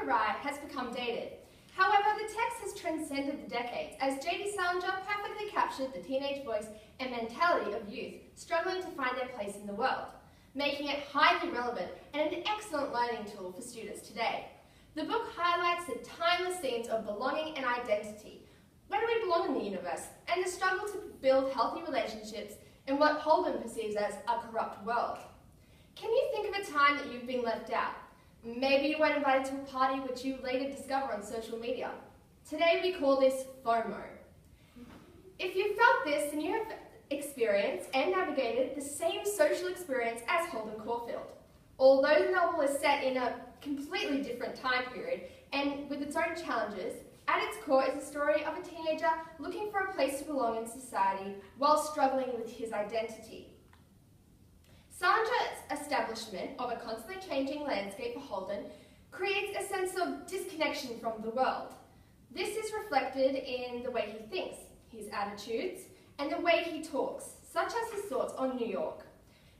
awry has become dated. However, the text has transcended the decades, as J.D. Salinger perfectly captured the teenage voice and mentality of youth struggling to find their place in the world, making it highly relevant and an excellent learning tool for students today. The book highlights the timeless themes of belonging and identity. Where do we belong in the universe? And the struggle to build healthy relationships in what Holden perceives as a corrupt world. Can you think of a time that you've been left out? Maybe you weren't invited to a party which you later discover on social media. Today we call this FOMO. If you felt this, then you have experienced and navigated the same social experience as Holden Caulfield. Although the novel is set in a completely different time period and with its own challenges, at its core is the story of a teenager looking for a place to belong in society while struggling with his identity. Salinger's establishment of a constantly changing landscape for Holden creates a sense of disconnection from the world. This is reflected in the way he thinks, his attitudes, and the way he talks, such as his thoughts on New York.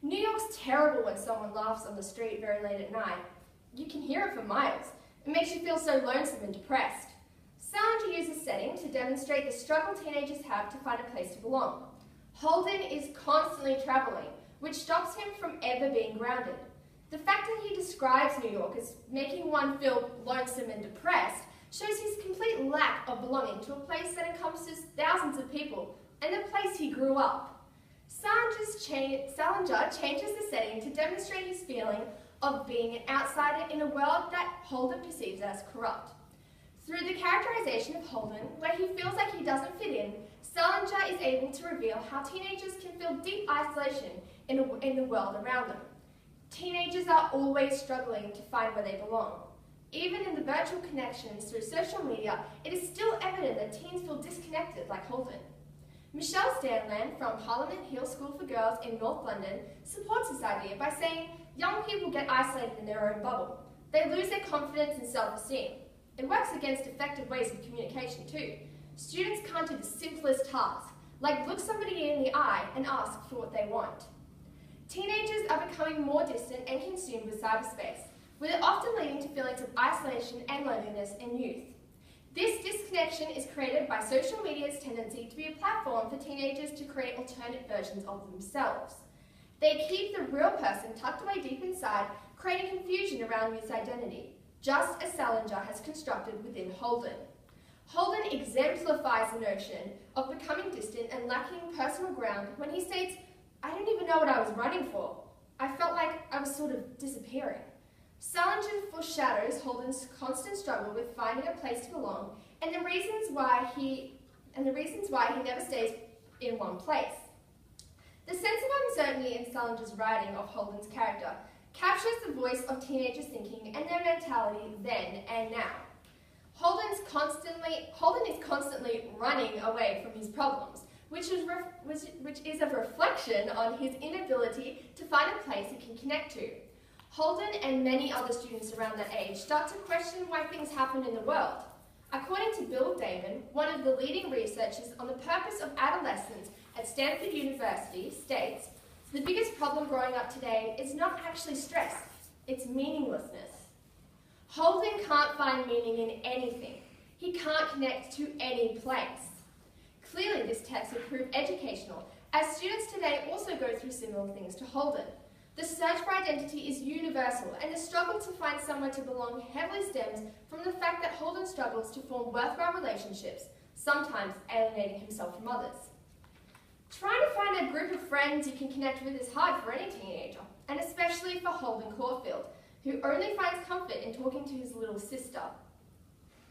New York's terrible when someone laughs on the street very late at night. You can hear it for miles. It makes you feel so lonesome and depressed. Salinger uses setting to demonstrate the struggle teenagers have to find a place to belong. Holden is constantly travelling, which stops him from ever being grounded. The fact that he describes New York as making one feel lonesome and depressed shows his complete lack of belonging to a place that encompasses thousands of people and the place he grew up. Salinger changes the setting to demonstrate his feeling of being an outsider in a world that Holden perceives as corrupt. Through the characterization of Holden, where he feels like he doesn't fit in, Salinger is able to reveal how teenagers can feel deep isolation in the world around them. Teenagers are always struggling to find where they belong. Even in the virtual connections through social media, it is still evident that teens feel disconnected like Holden. Michelle Stanland from Parliament Hill School for Girls in North London supports this idea by saying young people get isolated in their own bubble. They lose their confidence and self-esteem. It works against effective ways of communication too. Students can't do the simplest tasks, like look somebody in the eye and ask for what they want. Teenagers are becoming more distant and consumed with cyberspace, with it often leading to feelings of isolation and loneliness in youth. This disconnection is created by social media's tendency to be a platform for teenagers to create alternate versions of themselves. They keep the real person tucked away deep inside, creating confusion around youth's identity, just as Salinger has constructed within Holden. Holden exemplifies the notion of becoming distant and lacking personal ground when he states, "I don't even know what I was running for. I felt like I was sort of disappearing." Salinger foreshadows Holden's constant struggle with finding a place to belong and the reasons why he never stays in one place. The sense of uncertainty in Salinger's writing of Holden's character captures the voice of teenagers' thinking and their mentality then and now. Holden is constantly running away from his problems, which is a reflection on his inability to find a place he can connect to. Holden and many other students around that age start to question why things happen in the world. According to Bill Damon, one of the leading researchers on the purpose of adolescence at Stanford University, states, "The biggest problem growing up today is not actually stress, it's meaninglessness." Holden can't find meaning in anything. He can't connect to any place. Clearly, this text will prove educational, as students today also go through similar things to Holden. The search for identity is universal, and the struggle to find somewhere to belong heavily stems from the fact that Holden struggles to form worthwhile relationships, sometimes alienating himself from others. Trying to find a group of friends you can connect with is hard for any teenager, and especially for Holden Caulfield, who only finds comfort in talking to his little sister.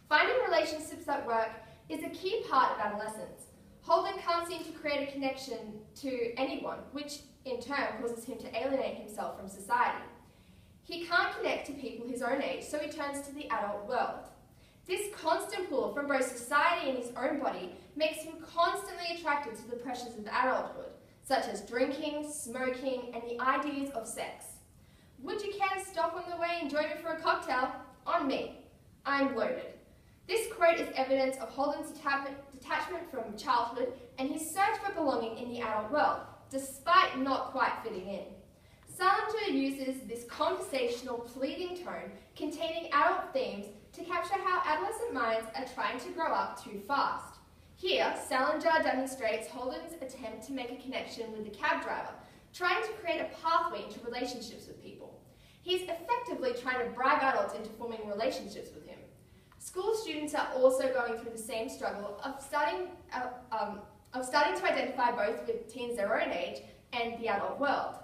Finding relationships at work is a key part of adolescence. Holden can't seem to create a connection to anyone, which in turn causes him to alienate himself from society. He can't connect to people his own age, so he turns to the adult world. This constant pull from both society and his own body makes him constantly attracted to the pressures of adulthood, such as drinking, smoking, and the ideas of sex. "Would you care to stop on the way and join me for a cocktail? On me. I'm loaded." This quote is evidence of Holden's detachment from childhood and his search for belonging in the adult world, despite not quite fitting in. Salinger uses this conversational, pleading tone containing adult themes to capture how adolescent minds are trying to grow up too fast. Here, Salinger demonstrates Holden's attempt to make a connection with the cab driver, trying to create a pathway into relationships with people. He's effectively trying to bribe adults into forming relationships with him. School students are also going through the same struggle of starting to identify both with teens their own age and the adult world.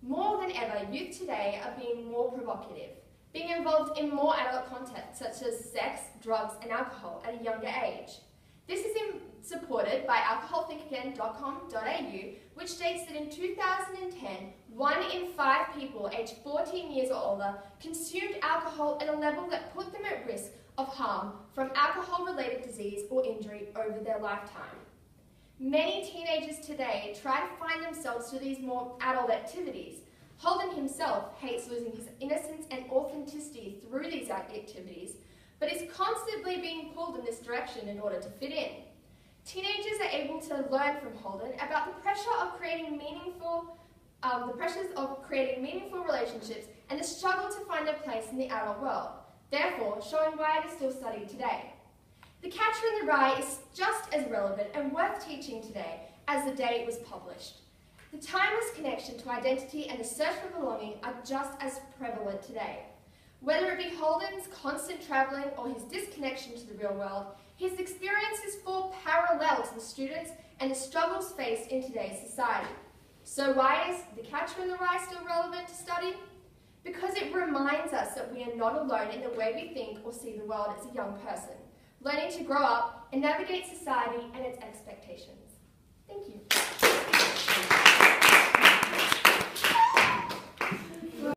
More than ever, youth today are being more provocative, being involved in more adult content such as sex, drugs, and alcohol at a younger age. This is supported by alcoholthinkagain.com.au, which states that in 2010, 1 in 5 people aged 14 years or older consumed alcohol at a level that put them at risk of harm from alcohol-related disease or injury over their lifetime. Many teenagers today try to find themselves through these more adult activities. Holden himself hates losing his innocence and authenticity through these activities, but is constantly being pulled in this direction in order to fit in. Teenagers are able to learn from Holden about the pressures of creating meaningful relationships and the struggle to find their place in the adult world, therefore showing why it is still studied today. The Catcher in the Rye is just as relevant and worth teaching today as the day it was published. The timeless connection to identity and the search for belonging are just as prevalent today. Whether it be Holden's constant travelling or his disconnection to the real world, his experiences fall parallel to the students and the struggles faced in today's society. So why is The Catcher in the Rye still relevant to study? Because it reminds us that we are not alone in the way we think or see the world as a young person, learning to grow up and navigate society and its expectations.